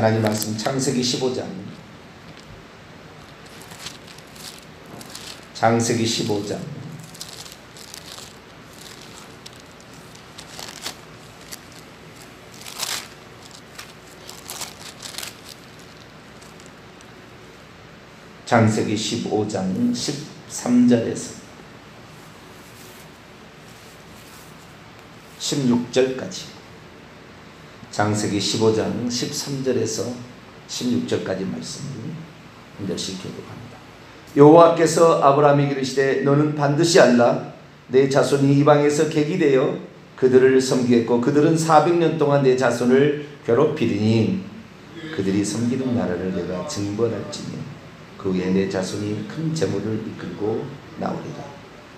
하나님 말씀 창세기 15장. 창세기 15장. 창세기 15장 13절에서 16절까지. 창세기 15장 13절에서 16절까지 말씀을 연결시키도록 합니다. 여호와께서 아브라함에게 이르시되 너는 반드시 알라. 내 자손이 이방에서 객이 되어 그들을 섬기겠고 그들은 400년 동안 내 자손을 괴롭히리니 그들이 섬기는 나라를 내가 징벌할지니 그 후에 내 자손이 큰 재물을 이끌고 나오리라.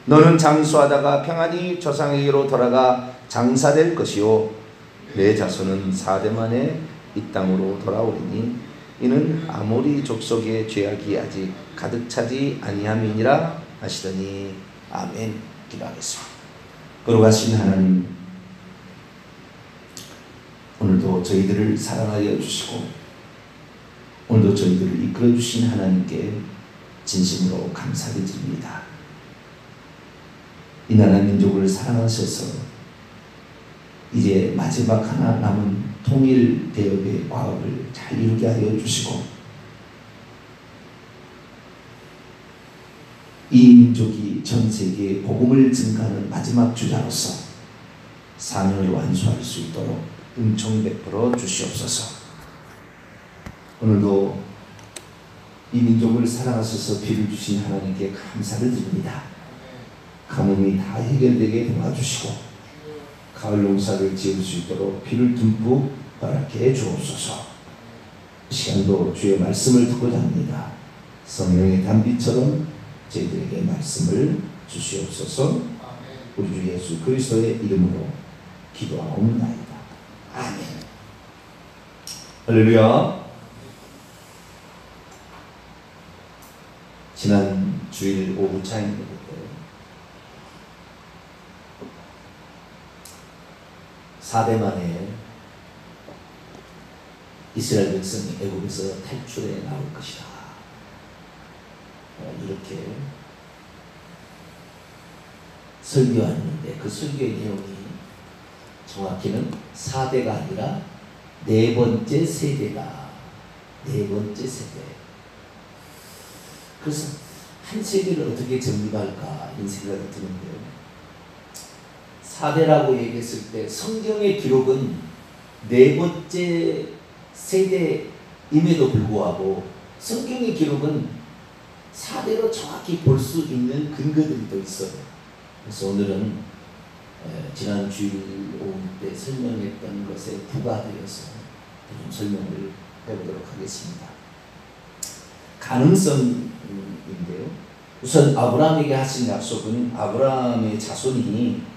너는 장수하다가 평안히 조상에게로 돌아가 장사될 것이요 내 자손은 4대 만에 이 땅으로 돌아오리니 이는 아모리 족속의 죄악이 아직 가득 차지 아니함이니라 하시더니 아멘. 기도하겠습니다. 거룩하신 하나님, 오늘도 저희들을 사랑하여 주시고 오늘도 저희들을 이끌어 주신 하나님께 진심으로 감사를 드립니다. 이 나라 민족을 사랑하셔서 이제 마지막 하나 남은 통일 대업의 과업을 잘 이루게 하여 주시고 이 민족이 전 세계에 복음을 증가하는 마지막 주자로서 사명을 완수할 수 있도록 은총 베풀어 주시옵소서. 오늘도 이 민족을 사랑하셔서 비를 주신 하나님께 감사를 드립니다. 가뭄이 다 해결되게 도와주시고 가을 농사를 지을 수 있도록 비를 듬뿍 허락해 주옵소서. 시간도 주의 말씀을 듣고자 합니다. 성령의 단비처럼 저희들에게 말씀을 주시옵소서. 우리 주 예수 그리스도의 이름으로 기도하옵나이다. 아멘. 할렐루야. 지난 주일 오후 차입니다. 사대 만에 이스라엘 백성이 애굽에서 탈출해 나올 것이다. 이렇게 설교하는데 그 설교의 내용이 정확히는 4대가 아니라 네 번째 세대다. 네 번째 세대. 그래서 한 세대를 어떻게 정립할까 이런 생각이 드는데요. 4대라고 얘기했을 때 성경의 기록은 네 번째 세대임에도 불구하고 성경의 기록은 4대로 정확히 볼 수 있는 근거들이 또 있어요. 그래서 오늘은 지난 주일 오후 때 설명했던 것에 부과되어서 좀 설명을 해보도록 하겠습니다. 가능성인데요. 우선 아브라함에게 하신 약속은 아브라함의 자손이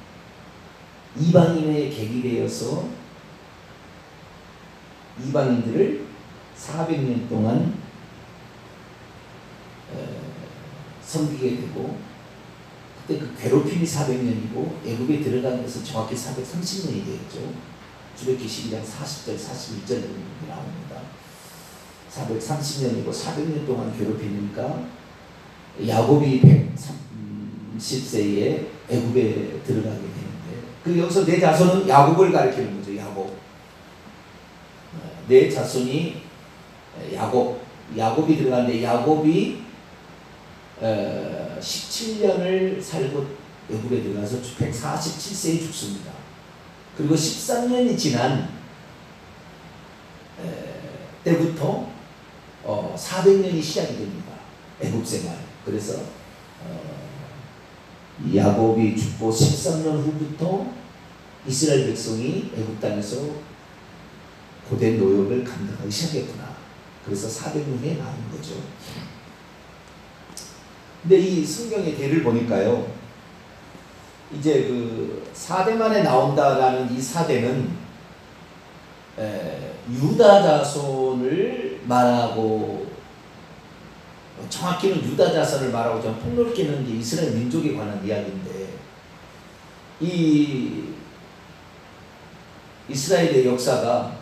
이방인의 객이 되어서 이방인들을 400년 동안 섬기게 되고 그때 그 괴롭힘이 400년이고 애굽에 들어간 것은 정확히 430년이 되었죠. 출애굽기 12장 40절 41절 나옵니다. 430년이고 400년 동안 괴롭히니까 야곱이 130세에 애굽에 들어가게 되는데 그 여기서 내 자손은 야곱을 가리키는 거죠. 야곱. 내 자손이 야곱이 들어가는데 야곱이 17년을 살고 애굽에 들어가서 147세에 죽습니다. 그리고 13년이 지난 때부터 400년이 시작이 됩니다. 애굽 생활. 그래서 야곱이 죽고 13년 후부터 이스라엘 백성이 애굽 땅에서 고된 노역을 감당하기 시작했구나. 그래서 400년에 나온 거죠. 근데 이 성경의 대를 보니까요, 이제 그 4대 만에 나온다라는 이 4대는 유다 자손을 말하고, 정확히는 유다 자손을 말하고 좀 폭넓게는 이스라엘 민족에 관한 이야기인데, 이 이스라엘의 역사가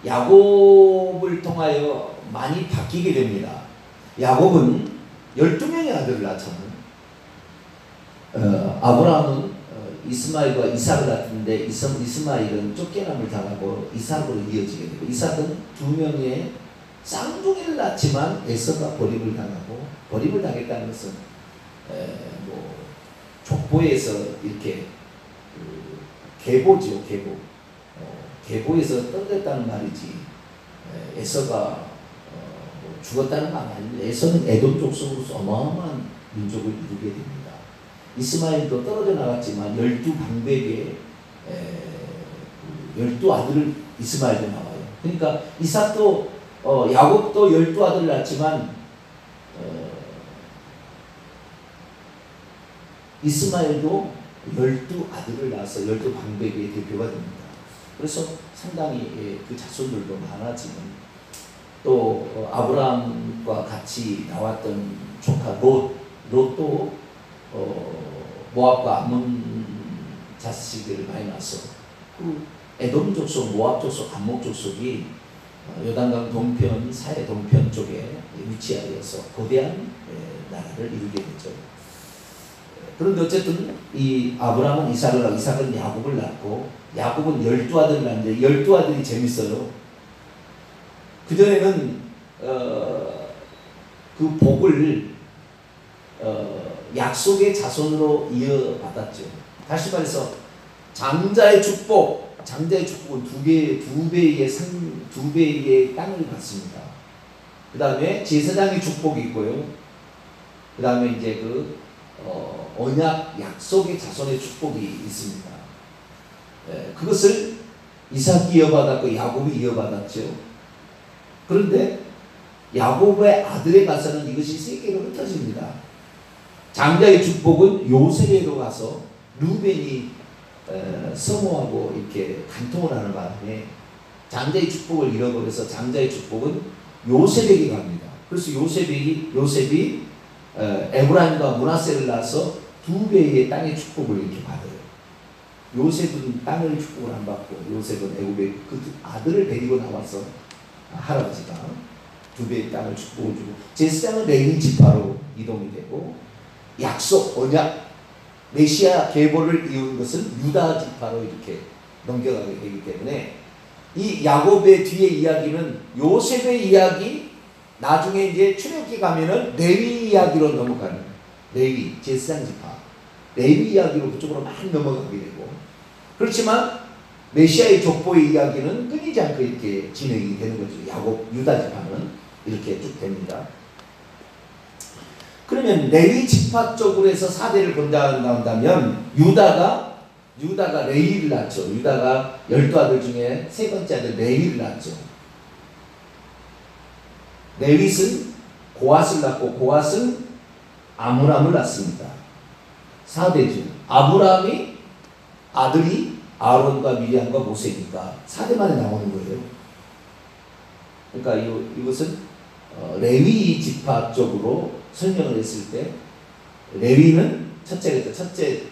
야곱을 통하여 많이 바뀌게 됩니다. 야곱은 12명의 아들을 낳잖아요. 아브라함은 이스마엘과 이삭을 낳았는데 이스마엘은 쫓겨남을 당하고 이삭으로 이어지게 되고, 이삭은 2명의 쌍둥이를 낳지만 에서가 버림을 당하고, 버림을 당했다는 것은 뭐 족보에서 이렇게 계보죠, 계보. 계보에서 떨어졌다는 말이지, 에서가 죽었다는 말 아닙니다. 에서는 에돔 족속으로서 어마어마한 민족을 이루게 됩니다. 이스마엘도 떨어져 나갔지만 12방백의 12아들을 이스마엘도 나와요. 그러니까 이삭도 야곱도 12아들을 낳지만 이스마엘도 12아들을 낳아서 12방백의 대표가 됩니다. 그래서 상당히 그 자손들도 많아지는, 또 아브라함과 같이 나왔던 조카 롯도 모압과 암몬 자식들을 많이 낳아서 그 에돔 족속, 모압 족속, 암몬 족속이 요단강 동편, 사해 동편 쪽에 위치하여서 거대한 나라를 이루게 되죠. 그런데 어쨌든 이 아브라함은 이삭을 낳고, 이삭은 야곱을 낳고, 야곱은 12아들을 낳는데 12아들이 재밌어요. 그전에는 그 복을 약속의 자손으로 이어받았죠. 다시 말해서 장자의 축복은 두 배의 땅을 받습니다. 그 다음에 제사장의 축복이 있고요. 그 다음에 이제 언약 약속의 자손의 축복이 있습니다. 그것을 이삭이 이어받았고 야곱이 이어받았죠. 그런데 야곱의 아들에 가서는 이것이 세계로 흩어집니다. 장자의 축복은 요셉에로 가서 루벤이 성호하고 이렇게 간통을 하는 바람에 장자의 축복을 잃어버려서 장자의 축복은 요셉에게 갑니다. 그래서 요셉이 에브라임과 므낫세를 낳아서 2배의 땅의 축복을 이렇게 받아요. 요셉은 땅을 축복을 안 받고, 요셉은 애굽의 그 아들을 데리고 나와서 할아버지가 2배의 땅을 축복을 주고, 제사장은 레위 지파로 이동이 되고, 약속, 언약, 메시아 계보를 이룬 것은 유다 지파로 이렇게 넘겨가게 되기 때문에, 이 야곱의 뒤에 이야기는 요셉의 이야기, 나중에 이제 출애굽기 가면은 레위 이야기로 넘어가는, 레위 제사장 지파 레위 이야기로 그쪽으로 많이 넘어가게 되고, 그렇지만 메시아의 족보의 이야기는 끊이지 않고 이렇게 진행이 되는 거죠. 야곱 유다 지파는 이렇게 쭉 됩니다. 그러면 레위 지파 쪽으로 해서 4대를 본다면 유다가 레위를 낳죠. 유다가 12아들 중에 세 번째 아들 레위를 낳죠. 레윗은 고앗을 낳고, 고앗은 아므람을 낳습니다. 4대죠. 아브라함이 아들이 아론과 미리암과 모세니까 4대 만에 나오는 거예요. 그러니까 이것은 레위 지파 쪽으로 설명을 했을 때, 레위는 첫째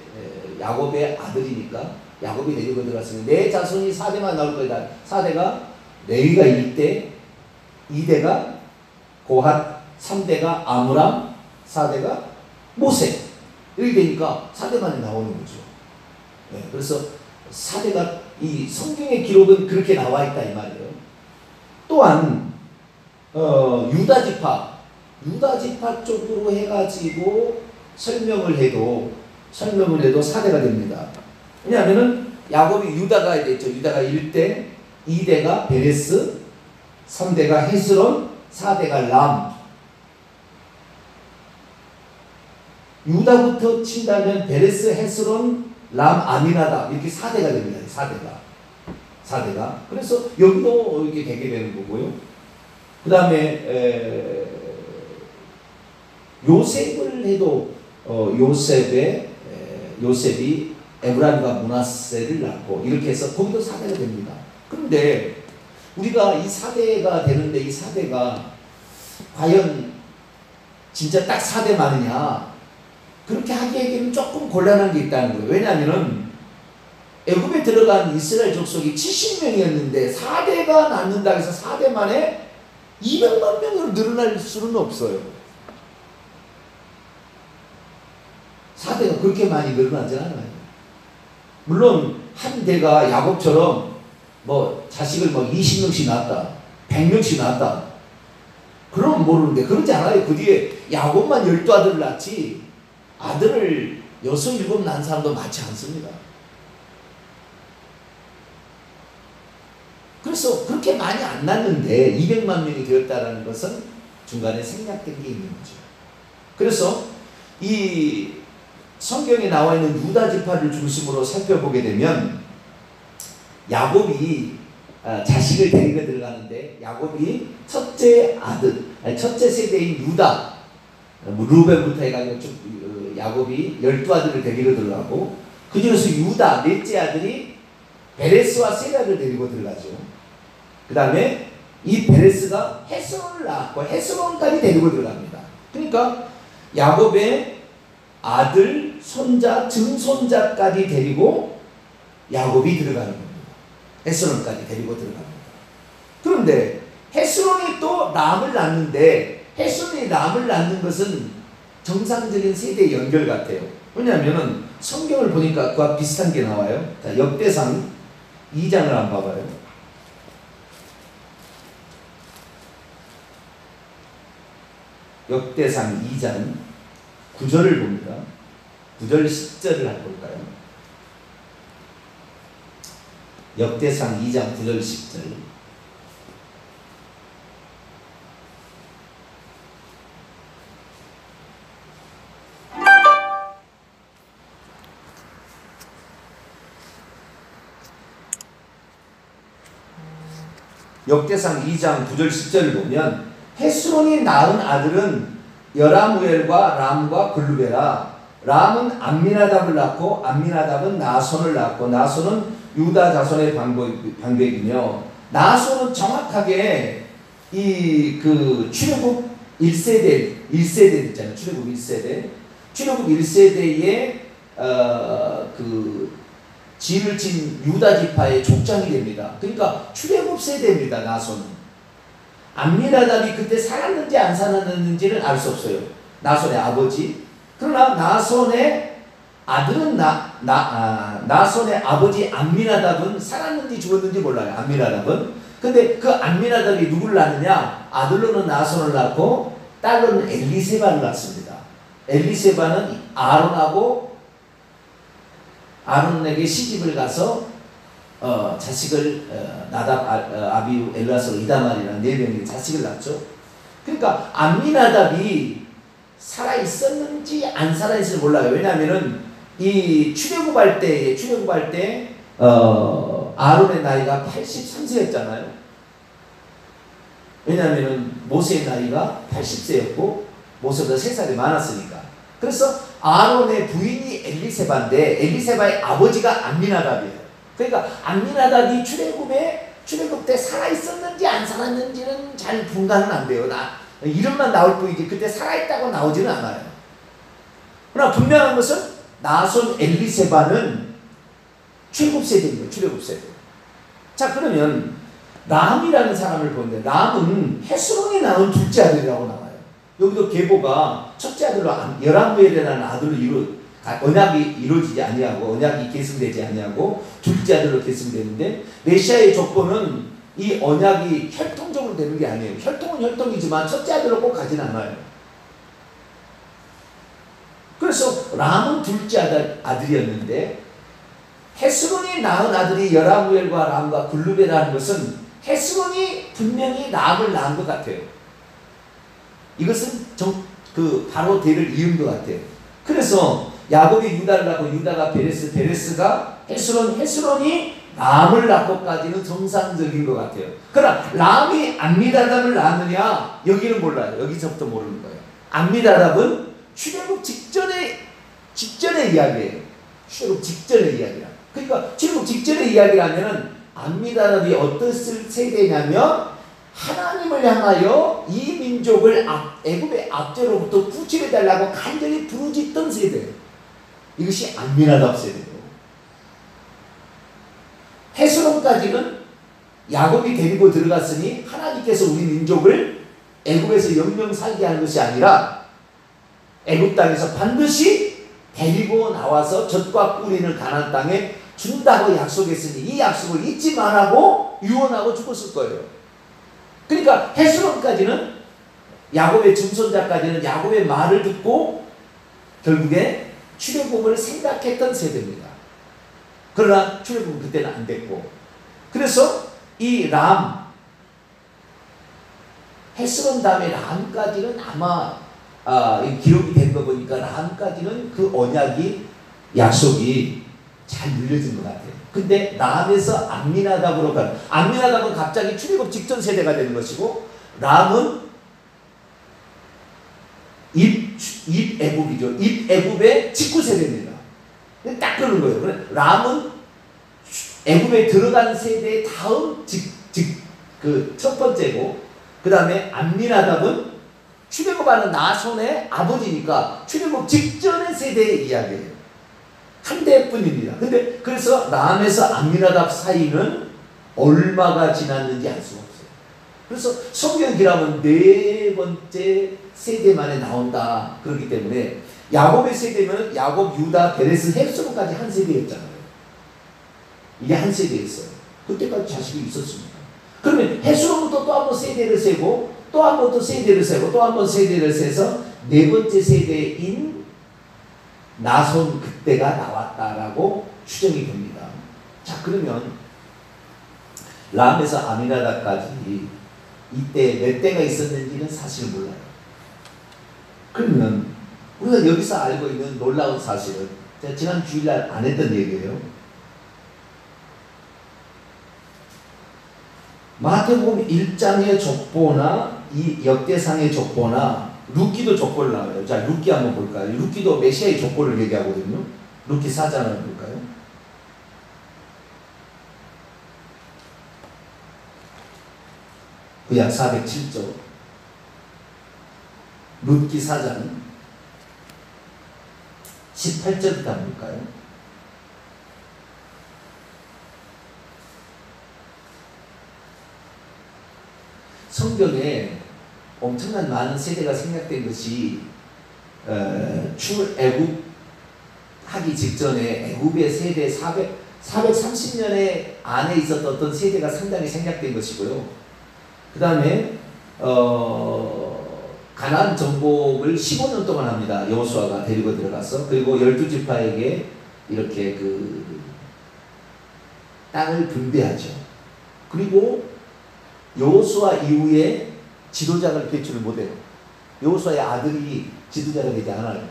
야곱의 아들이니까 야곱이 데리고 들어갔으니 내 자손이 4대만 나올 거다. 4대가 레위가 1대, 2대가 고핫, 3대가 아므람, 4대가 모세. 이렇게 되니까 4대만에 나오는 거죠. 그래서 4대가 이 성경의 기록은 그렇게 나와 있다 이 말이에요. 또한 유다 지파 쪽으로 해가지고 설명을 해도 4대가 됩니다. 왜냐하면은 야곱이 유다가 됐죠. 유다가 1대, 2대가 베레스, 3대가 헤스론, 4대가 람. 유다부터 친다면 베레스, 헤스론, 람, 아미나답 이렇게 4대가 됩니다. 4대가. 그래서 여기도 이렇게 되게 되는 거고요. 그 다음에 요셉을 해도 요셉이 에브라임과 므낫세를 낳고 이렇게 해서 거기도 4대가 됩니다. 그런데 우리가 이 4대가 되는데 이 4대가 과연 진짜 딱 4대 맞느냐, 그렇게 하기에는 조금 곤란한 게 있다는 거예요. 왜냐하면 애굽에 들어간 이스라엘 족속이 70명이었는데 4대가 낳는다 해서 4대 만에 200만 명으로 늘어날 수는 없어요. 4대가 그렇게 많이 늘어나지 않아요. 물론 한 대가 야곱처럼 뭐 자식을 뭐 20명씩 낳았다, 100명씩 낳았다, 그럼 모르는데 그러지 않아요. 그 뒤에 야곱만 12아들을 낳지 아들을 6, 7 낳은 사람도 많지 않습니다. 그래서 그렇게 많이 안 낳는데 200만 명이 되었다는 것은 중간에 생략된 게 있는 거죠. 그래서 이 성경에 나와 있는 유다 지파를 중심으로 살펴보게 되면 야곱이 자식을 데리고 들어가는데 야곱이 첫째 아들, 첫째 세대인 유다, 루벤부터 해가지고 쭉 야곱이 12아들을 데리고 들어가고 그 중에서 유다 넷째 아들이 베레스와 세라를 데리고 들어가죠. 그 다음에 이 베레스가 헤스론을 낳았고 헤스론까지 데리고 들어갑니다. 그러니까 야곱의 아들, 손자, 증손자까지 데리고 야곱이 들어가는 겁니다. 헤스론까지 데리고 들어갑니다. 그런데 헤스론이 또 람을 낳는데 헤스론이 람을 낳는 것은 정상적인 세대 연결 같아요. 왜냐하면 성경을 보니까 그와 비슷한 게 나와요. 자, 역대상 2장을 한번 봐봐요. 역대상 2장 9절을 봅니다. 9절 10절을 한번 볼까요? 역대상 2장 9절 10절. 역대상 2장 9절 10절을 보면 헤스론이 낳은 아들은 여라무엘과 람과 글루베라. 람은 암미나답을 낳고 암미나답은 나손을 낳고 나손은 유다 자손의 방백이며 나손은 정확하게 이 그 출애굽 1세대 있잖아요. 출애굽 1세대. 출애굽 1세대의 그 지를 친 유다 지파의 족장이 됩니다. 그러니까 출애굽 세대입니다. 나손은. 암미나답이 그때 살았는지 안 살았는지는 알 수 없어요. 나손의 아버지. 그러나 나손의 아들은 나손의 아버지 암미나답은 살았는지 죽었는지 몰라요. 암미나답은. 근데 그 암미나답이 누구를 낳느냐? 아들로는 나손을 낳고 딸로는 엘리세바를 낳습니다. 엘리세바는 아론에게 시집을 가서 자식을 나답, 아비우, 엘라서, 이다말이라는 4명의 자식을 낳죠. 그러니까 암미나답이 살아있었는지 안 살아있을지 몰라요. 왜냐하면은 이 출애굽할 때 아론의 나이가 83세였잖아요. 왜냐하면은 모세의 나이가 80세였고 모세보다 3살이 많았으니까. 그래서 아론의 부인이 엘리세바인데 엘리세바의 아버지가 암미나답이에요. 그러니까 암미나답이 출애굽 때 살아있었는지 안 살았는지는 잘 분간은 안 돼요. 이름만 나올 뿐이지 그때 살아있다고 나오지는 않아요. 그러나 분명한 것은 나손 엘리세바는 출애굽 세대입니다. 출애굽 세대. 자, 그러면 람이라는 사람을 보는데 람은 헤스론이 낳은 둘째 아들이라고 나와요. 여기도 계보가 첫째 아들로 여라무엘이라는 아들로 언약이 이루어지지 아니하고 언약이 계승되지 아니하고 둘째 아들로 계승되는데 메시아의 족보는 이 언약이 혈통적으로 되는 게 아니에요. 혈통은 혈통이지만 첫째 아들로 꼭 가진 않아요. 그래서 람은 둘째 아들이었는데 헤스론이 낳은 아들이 여라무엘과 람과 글루베라는 것은 헤스론이 분명히 람을 낳은 것 같아요. 이것은 바로 대를 이은 것 같아요. 그래서 야곱이 유다를 낳고 유다가 베레스가 헤스론이 람을 낳고까지는 정상적인 것 같아요. 그러나 람이 암미나답을 낳느냐 여기는 몰라요. 여기서부터 모르는 거예요. 암미나답은 출애굽 직전의 이야기예요. 출애굽 직전의 이야기라. 그러니까 출애굽 직전의 이야기라면은 암미나답이 어떤 세대냐면 하나님을 향하여 이 민족을 애굽의 압제로부터 구출해달라고 간절히 부르짖던 세대예요. 이것이 암미나답 세대예요. 헤스론까지는 야곱이 데리고 들어갔으니 하나님께서 우리 민족을 애굽에서 영영 살게 하는 것이 아니라 애굽 땅에서 반드시 데리고 나와서 젖과 꿀이는 가나안 땅에 준다고 약속했으니 이 약속을 잊지 말라고 유언하고 죽었을 거예요. 그러니까 헤스론까지는 야곱의 증손자까지는 야곱의 말을 듣고 결국에 출애굽을 생각했던 세대입니다. 그러나 출애굽은 그때는 안 됐고, 그래서 이 헤스론 다음에 람까지는 아마 기록이 된 거 보니까 람까지는 그 언약이 약속이 잘 눌려진 것 같아요. 근데 람에서 암미나답으로 가는, 암미나답은 갑자기 출애굽 직전 세대가 되는 것이고, 람은 입애굽이죠. 입애굽의 직후 세대입니다. 딱 그런 거예요. 그래, 람은 애굽에 들어간 세대의 다음 그 첫 번째고, 그 다음에 암미나답은 출애굽하는 나손의 아버지니까 출애굽 직전의 세대의 이야기예요. 한 대뿐입니다. 근데 그래서 람에서 암미나답 사이는 얼마가 지났는지 알 수가 없어요. 그래서 성경 기록은 네 번째 세대 만에 나온다. 그렇기 때문에 야곱의 세대면 야곱, 유다, 베레스, 헤스론까지 한 세대였잖아요. 이게 한 세대였어요. 그때까지 자식이 있었습니다. 그러면 헤스론부터 또 한 번 세대를 세고 또 한 번 또 세대를 세고 또 한 번 세대를 세서 네 번째 세대인 나손 그때가 나왔다라고 추정이 됩니다. 자, 그러면 람에서 아미나답까지 이때 몇 대가 있었는지는 사실 몰라요. 그러면 우리가 여기서 알고 있는 놀라운 사실은, 제가 지난 주일날 안 했던 얘기예요. 마태복음 1장의 족보나 이 역대상의 족보나 룻기도 족보를 나와요. 자, 룻기 한번 볼까요? 룻기도 메시아의 족보를 얘기하거든요. 룻기 4장을 볼까요? 구약 407조 룻기 4장 18절부터 한번 볼까요? 성경에 엄청난 많은 세대가 생략된 것이 출애굽 하기 직전에 애굽의 세대 430년에 안에 있었던 어떤 세대가 상당히 생략된 것이고요. 그 다음에 가나안 정복을 15년 동안 합니다. 여호수아가 데리고 들어가서. 그리고 12지파에게 이렇게 그 땅을 분배하죠. 그리고 여호수아 이후에 지도자를 배출을 못해요. 여호수아의 아들이 지도자가 되지 않아요.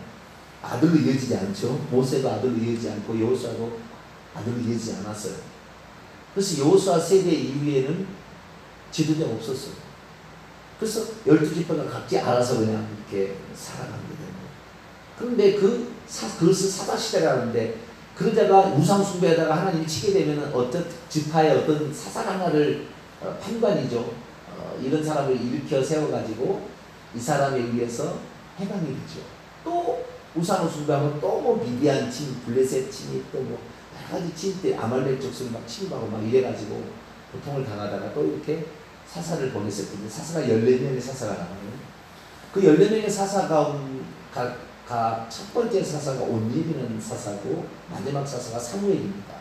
아들로 이어지지 않죠. 모세도 아들로 이어지지 않고 여호수아도 아들로 이어지지 않았어요. 그래서 여호수아 세대 이후에는 지도자가 없었어요. 그래서 12지파가 각기 알아서 그냥 이렇게 살아가게 되는 거예요. 그런데 그것을 사사시대라고 하는데, 그러다가 우상숭배하다가 하나님이 치게 되면 어떤 지파의 어떤 사사 하나를 판관이죠. 이런 사람을 일으켜 세워가지고 이 사람에 의해서 해방이 되죠. 또 우상을 숭배하면 또 뭐 미디안 침, 블레셋 침입, 또 뭐 여러 가지 침입 때 아말렉 족속을 막 침입하고 막 이래가지고 고통을 당하다가 또 이렇게 사사를 보냈을 텐데, 사사가 14명의 사사가 나와요. 그 14명의 사사 첫 번째 사사가 온닐이라는 사사고 마지막 사사가 사무엘입니다.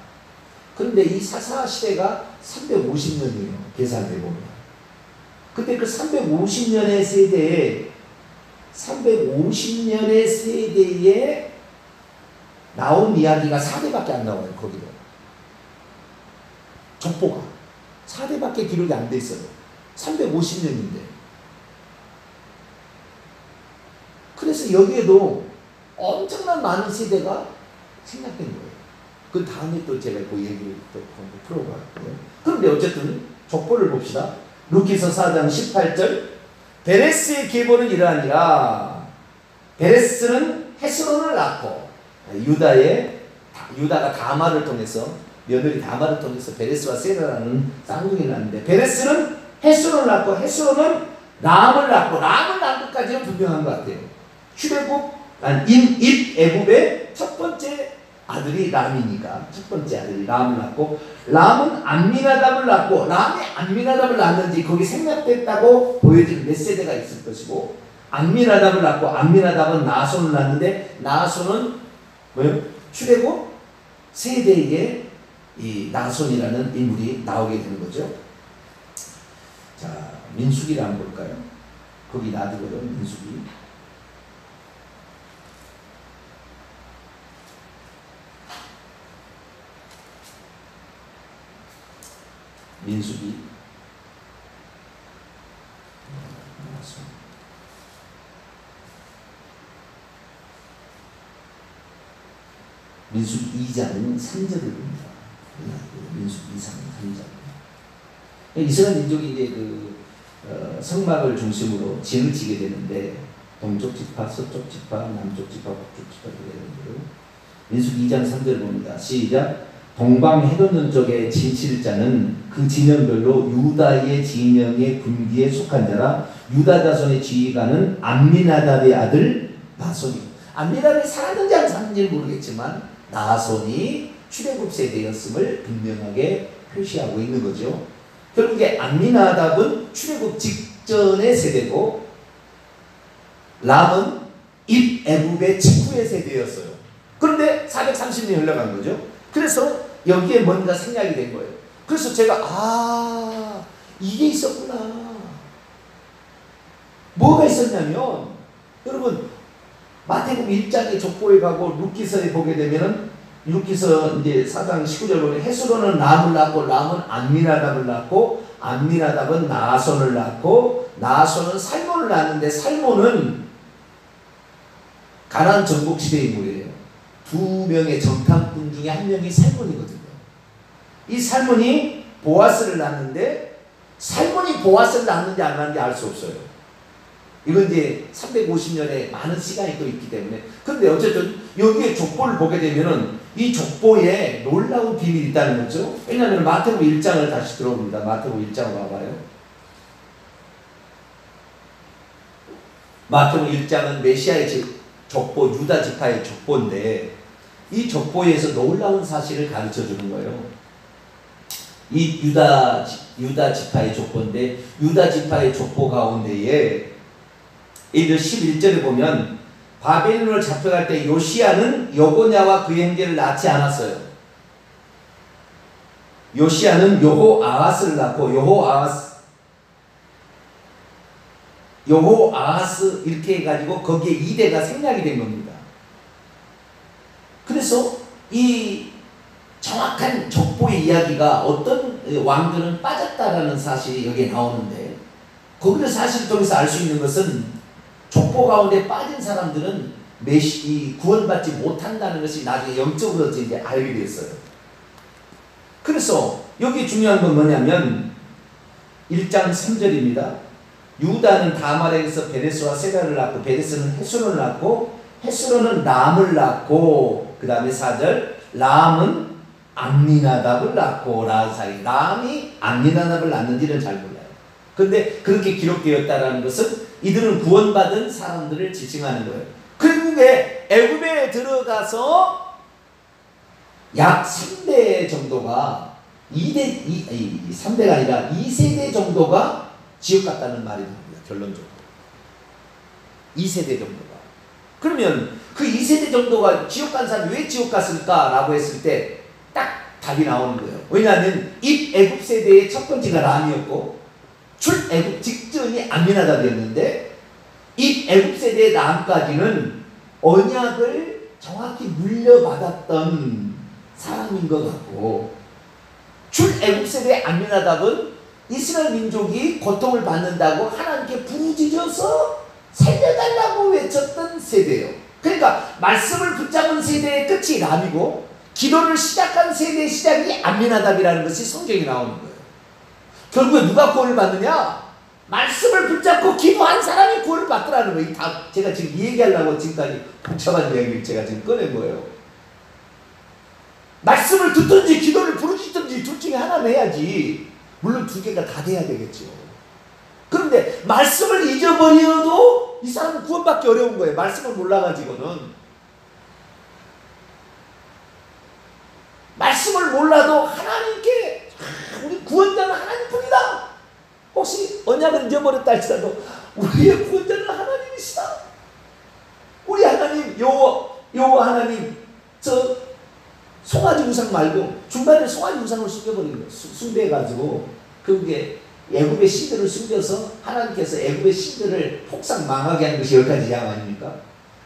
그런데 이 사사 시대가 350년이에요. 계산해 보면. 근데 그 350년의 세대에 나온 이야기가 4대밖에 안 나와요. 거기도. 족보가 4대밖에 기록이 안 돼 있어요. 350년인데. 그래서 여기에도 엄청난 많은 세대가 생략된 거예요. 그 다음에 또 제가 그 얘기를 또 풀어봤고요. 그런데 어쨌든 족보를 봅시다. 룻기서 4장 18절. 베레스의 계보는 이러하니라. 베레스는 헤스론을 낳고, 유다가 다말을 통해서, 며느리 다말을 통해서 베레스와 세라라는 쌍둥이를 낳는데, 베레스는 헤스론을 낳고 헤스론은 람을 낳고, 람을 낳은 것까지는 분명한 것 같아요. 출애굽 입애굽의 첫 번째 아들이 람이니까 첫 번째 아들이 람을 낳고, 람은 암미나답을 낳고, 람이 암미나답을 낳았는지 거기 생략됐다고 보여지는 몇 세대가 있을 것이고, 암미나답을 낳고 암미나답은 나손을 낳는데, 나손은 뭐예요? 출애굽 세대에 이 나손이라는 인물이 나오게 되는 거죠. 자, 민수기를 한번 볼까요? 거기 나두거든, 민수기. 민수기 민수기 2장은 3절을 봅니다. 민수기 2장은 3절. 이스라엘 민족이 이제 성막을 중심으로 진을 치게 되는데, 동쪽 지파, 서쪽 지파, 남쪽 지파, 북쪽 지파 되는데요. 민수기 2장 3절을 봅니다. 시작. 동방 해돋는 쪽에 진칠 자는 그 진영별로 유다의 진영의 군기에 속한 자라. 유다 자손의 지휘관은 암미나답의 아들 나손이. 암미나답이 살았는지 안 살았는지 모르겠지만 나손이 출애굽 세대였음을 분명하게 표시하고 있는 거죠. 결국에 암미나답은 출애굽 직전의 세대고, 람은 입애굽의 직후의 세대였어요. 그런데 430년이 흘러간 거죠. 그래서 여기에 뭔가 생략이 된 거예요. 그래서 제가 이게 있었구나. 뭐가 있었냐면, 여러분 마태복음 1장의 족보에 가고 루키서에 보게 되면은, 루키서 이제 4장 19절 보면 헤스론은 람을 낳고, 람은 암미나답을 낳고, 암미나답은 나손을 낳고, 나손은 살몬을 낳았는데, 살몬은 가나안 정복 시대 인물이에요. 두 명의 정탐꾼 중에 한 명이 살몬이거든요. 이 살몬이 보아스를 낳는데, 살몬이 보아스를 낳는지 안 낳는지 알 수 없어요. 이건 이제 350년에 많은 시간이 또 있기 때문에. 근데 어쨌든 여기에 족보를 보게 되면은 이 족보에 놀라운 비밀이 있다는 거죠. 왜냐하면 마태복음 1장을 다시 들어봅니다. 마태복음 1장으로 와봐요. 마태복음 1장은 메시아의 족보, 유다 지파의 족보인데, 이 족보에서 놀라운 사실을 가르쳐 주는 거예요. 이 유다 지파의 족보인데, 유다 지파의 족보 가운데에 이들 11절에 보면, 바벨론을 잡혀갈 때 요시야는 여고냐와 그의 형제를 낳지 않았어요. 요시야는 여호아하스를 낳고, 여호아하스 이렇게 해가지고 거기에 2대가 생략이 된 겁니다. 그래서 이 정확한 족보의 이야기가 어떤 왕들은 빠졌다라는 사실이 여기에 나오는데, 거기를 사실을 통해서 알 수 있는 것은, 족보 가운데 빠진 사람들은 구원받지 못한다는 것이 나중에 영적으로 이제 알게 됐어요. 그래서 여기 중요한 건 뭐냐면 1장 3절입니다. 유다는 다말에서 베레스와 세라를 낳고, 베레스는 헤스론을 낳고, 헤스론은 람을 낳고, 그 다음에 4절, 람은 암미나답을 낳고, 라는 사이. 람이 암미나답을 낳는지는 잘 몰라요. 근데 그렇게 기록되었다라는 것은 이들은 구원받은 사람들을 지칭하는 거예요. 결국에 애굽에 들어가서 약 3대 정도가 3대가 아니라 2세대 정도가 지옥 갔다는 말이 나옵니다. 결론적으로 2세대 정도가. 그러면 그 2세대 정도가 지옥 간 사람이 왜 지옥 갔을까? 라고 했을 때 딱 답이 나오는 거예요. 왜냐하면 입애굽 세대의 첫 번째가 람이었고, 출애굽 직전이 암미나답이었는데, 입애굽 세대의 람까지는 언약을 정확히 물려받았던 사람인 것 같고, 출애굽 세대의 암미나답은 이스라엘 민족이 고통을 받는다고 하나님께 부르짖어서 살려달라고 외쳤던 세대예요. 그러니까 말씀을 붙잡은 세대의 끝이 람이고, 기도를 시작한 세대의 시작이 암미나답이라는 것이 성경에 나오는 거예요. 결국에 누가 구원을 받느냐? 말씀을 붙잡고 기도한 사람이 구원을 받더라는 거예요. 다 제가 지금 이 얘기하려고 지금까지 복잡한 이야기를 제가 지금 꺼낸 거예요. 말씀을 듣든지 기도를 부르짖든지 둘 중에 하나는 해야지. 물론 두 개가 다 돼야 되겠죠. 그런데 말씀을 잊어버려도 이 사람은 구원받기 어려운 거예요. 말씀을 몰라가지고는. 말씀을 몰라도 하나님께 우리 구원자는 하나님뿐이다. 혹시 언약을 잊어버렸다 할지라도 우리의 구원자는 하나님이시다. 우리 하나님 여호와 하나님 저 송아지 우상 말고 중간에 송아지 우상을 숨겨버린 거예요. 숭배해가지고 그게 애굽의 신들을 숨겨서 하나님께서 애굽의 신들을 폭삭 망하게 하는 것이 10가지 재앙 아닙니까?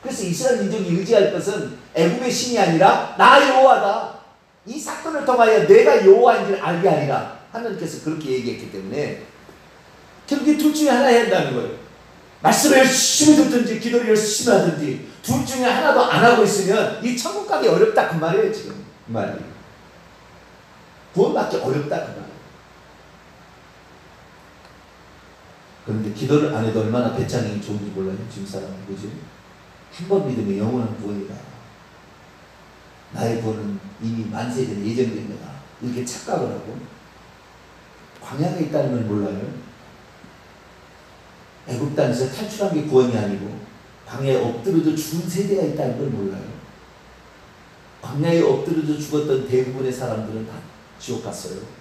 그래서 이스라엘 민족이 의지할 것은 애굽의 신이 아니라 나 여호와다. 이 사건을 통하여 내가 여호와인지를 알게 하리라. 하나님께서 그렇게 얘기했기 때문에 결국에 둘 중에 하나 해야 한다는 거예요. 말씀을 열심히 듣든지 기도를 열심히 하든지 둘 중에 하나도 안 하고 있으면 이 천국 가기 어렵다 그 말이에요. 지금 그 말이에요. 구원받기 어렵다 그 말이에요. 그런데 기도를 안 해도 얼마나 배짱이 좋은지 몰라요. 지금 사람은. 그지? 한 번 믿으면 영원한 구원이다. 나의 구원은 이미 만세 전에 예정된 거다. 이렇게 착각을 하고 광야가 있다는 걸 몰라요. 애굽 땅에서 탈출한 게 구원이 아니고 광야에 엎드려져 죽은 세대가 있다는 걸 몰라요. 광야에 엎드려져 죽었던 대부분의 사람들은 다 지옥 갔어요.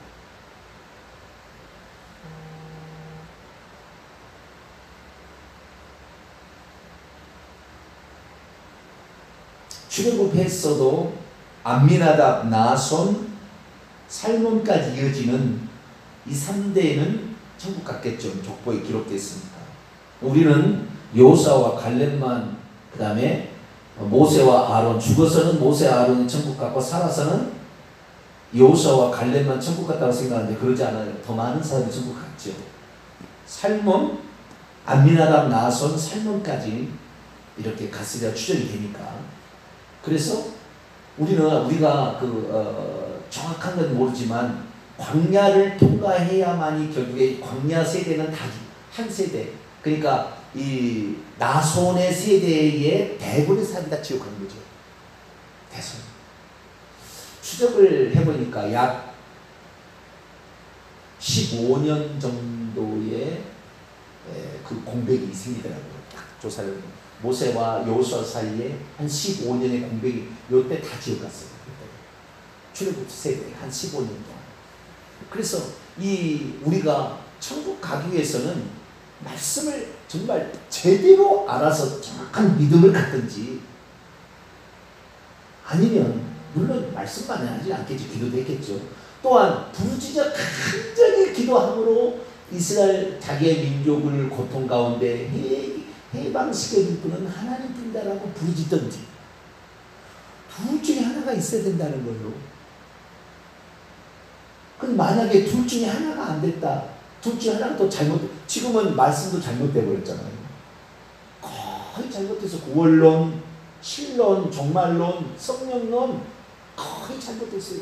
출애굽했어도 암미나답, 나손, 살몬까지 이어지는 이 3대는 천국 갔겠죠. 족보에 기록되어 있습니다. 우리는 여호수아와 갈렙만, 그 다음에 모세와 아론, 죽어서는 모세 아론이 천국 갔고 살아서는 여호수아와 갈렙만 천국 갔다고 생각하는데 그러지 않아요. 더 많은 사람이 천국 갔죠. 살몬, 암미나답, 나손, 살몬까지 이렇게 갔으리라 추정이 되니까. 그래서 우리가 정확한 건 모르지만 광야를 통과해야만이 결국에 광야 세대는 다 한 세대. 그러니까 이 나손의 세대의 대부분의 사람이 다 지옥 간 거죠. 대선. 추적을 해보니까 약 15년 정도의 그 공백이 생기더라고요. 딱 조사를 해보면. 모세와 여호수아 사이에 한 15년의 공백이 요때 다 지옥 갔어요. 출애굽 세대 한 15년 동안. 그래서 우리가 천국 가기 위해서는 말씀을 정말 제대로 알아서 정확한 믿음을 갖든지 아니면 물론 말씀만 하지 않겠지. 기도도 했겠죠. 또한 부르짖어 간절히 기도함으로 이스라엘 자기의 민족을 고통 가운데 해방시켜줄 분은 하나님뿐이다라고 부르짖든지 둘 중에 하나가 있어야 된다는 거예요. 그럼 만약에 둘 중에 하나가 안 됐다. 둘 중에 하나가 또 지금은 말씀도 잘못돼 버렸잖아요. 거의 잘못돼서 구원론, 신론, 종말론, 성령론 거의 잘못됐어요.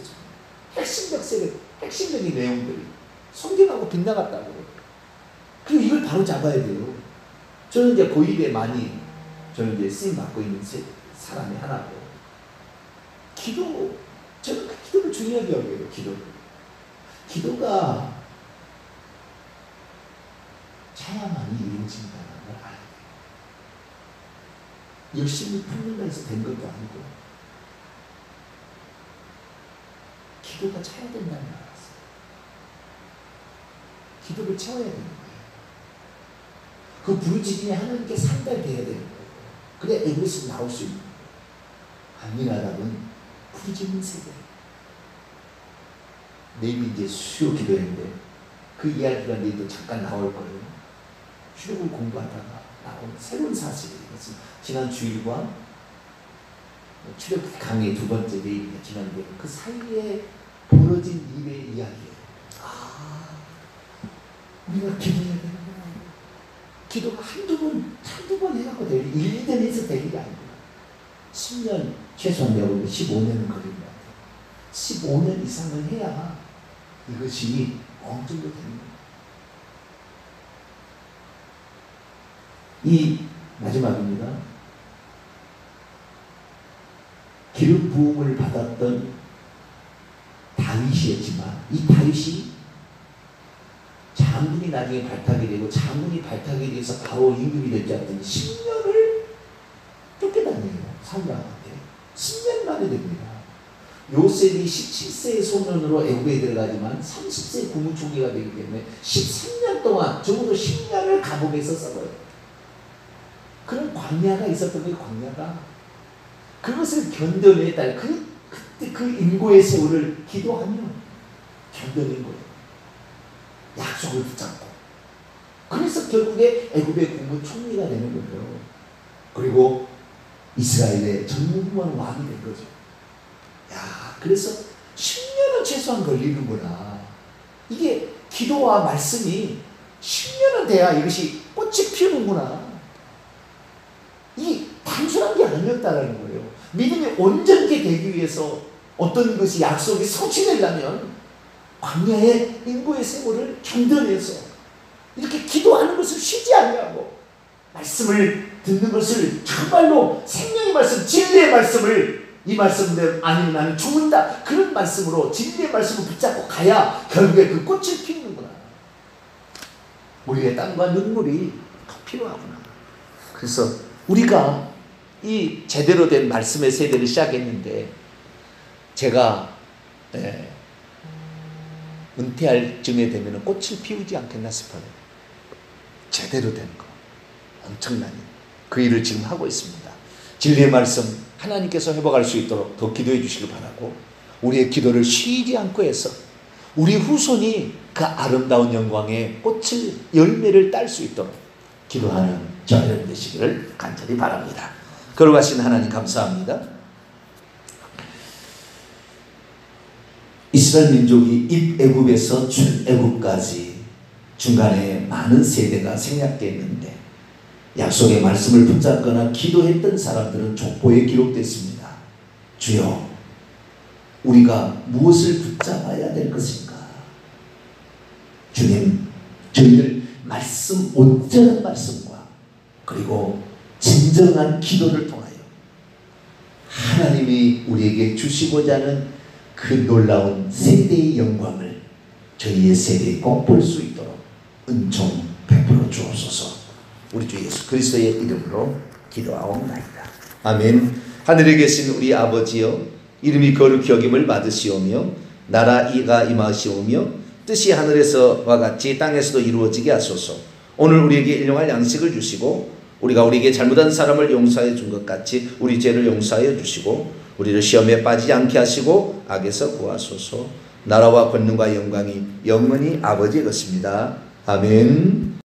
핵심적인 내용들이 성경하고 빗나갔다고. 그리고 이걸 바로 잡아야 돼요. 저는 이제 고일에 많이 쓰임 받고 있는 사람이 하나고 저는 그 기도를 중요하게 여겨요. 기도가 차야만이 이루어진다는 걸 알아야 돼요. 열심히 품는다 해서 된 것도 아니고 기도가 차야 된다는 걸 알았어요. 기도를 채워야 되는 거예요. 그 부르짖음이 하나님께 상달돼야 되는 거예요. 그래 에베소서 나올 수 있는 거예요. 암미나답은 부르짖는 세대. 내일이 이제 수요 기도했는데 그 이야기가 내일도 잠깐 나올 거예요. 출애굽을 공부하다가 나온 새로운 사실이에요. 지난 주일과 출애굽 강의 두 번째 내일이 지난데 그 사이에 벌어진 일의 이야기예요. 우리가 기도해야 되는 거야. 기도가 한두 번 해갖고 될 일, 1년 해서 될 일이 아니고 10년, 최소한 내가 보면 15년은 걸린 것 같아요. 15년 이상을 해야 이것이 어느 정도 되는 거예요. 이 마지막입니다. 기름 부음을 받았던 다윗이었지만 이 다윗이 장군이 나중에 발탁이 되고 장군이 발탁이 돼서 바로 임금이 되지 않더니 10년을 쫓겨다녀요. 사울왕한테 10년 만에 됩니다. 요셉이 17세의 소년으로 애굽에 들어가지만 30세 국무총리가 되기 때문에 13년 동안 적어도 10년을 감옥에서 썩어요. 그런 광야가 있었던 거예요. 광야가. 그것을 견뎌냈다. 그때 그 인고의 세월을 기도하며 견뎌낸 거예요. 약속을 붙잡고. 그래서 결국에 애굽의 국무총리가 되는 거예요. 그리고 이스라엘의 전무후무한 왕이 된 거죠. 야, 그래서 10년은 최소한 걸리는구나. 이게 기도와 말씀이 10년은 돼야 이것이 꽃이 피우는구나. 이 단순한 게 아니었다라는 거예요. 믿음이 온전히 되기 위해서 어떤 것이 약속이 성취되려면 광야의 인고의 세월을 견뎌내서 이렇게 기도하는 것을 쉬지 않냐고, 말씀을 듣는 것을 정말로 생명의 말씀, 진리의 말씀을, 이 말씀대로 아니면 나는 죽는다, 그런 말씀으로 진리의 말씀을 붙잡고 가야 결국에 그 꽃을 피우는구나. 우리의 땀과 눈물이 더 필요하구나. 그래서 우리가 이 제대로 된 말씀의 세대를 시작했는데, 제가 은퇴할 쯤에 되면 꽃을 피우지 않겠나 싶어요. 제대로 된 거, 엄청나게 그 일을 지금 하고 있습니다. 진리의 말씀 하나님께서 회복할 수 있도록 더 기도해 주시길 바라고, 우리의 기도를 쉬지 않고 해서 우리 후손이 그 아름다운 영광의 꽃을, 열매를 딸 수 있도록 기도하는 저 여러분 되시기를 간절히 바랍니다. 거룩하신 하나님 감사합니다. 이스라엘 민족이 입애굽에서 출애굽까지 중간에 많은 세대가 생략되었는데, 약속의 말씀을 붙잡거나 기도했던 사람들은 족보에 기록됐습니다. 주여, 우리가 무엇을 붙잡아야 될 것인가? 주님, 저희들 말씀, 온전한 말씀과 그리고 진정한 기도를 통하여 하나님이 우리에게 주시고자 하는 그 놀라운 세대의 영광을 저희의 세대에 꼭 볼 수 있도록 은총 베풀어 주옵소서. 우리 주 예수 그리스도의 이름으로 기도하옵나이다. 아멘. 하늘에 계신 우리 아버지여, 이름이 거룩히 여김을 받으시오며 나라가 임하시오며 뜻이 하늘에서와 같이 땅에서도 이루어지게 하소서. 오늘 우리에게 일용할 양식을 주시고, 우리가 우리에게 잘못한 사람을 용서해 준 것 같이 우리 죄를 용서하여 주시고, 우리를 시험에 빠지지 않게 하시고 악에서 구하소서. 나라와 권능과 영광이 영원히 아버지의 것입니다. 아멘.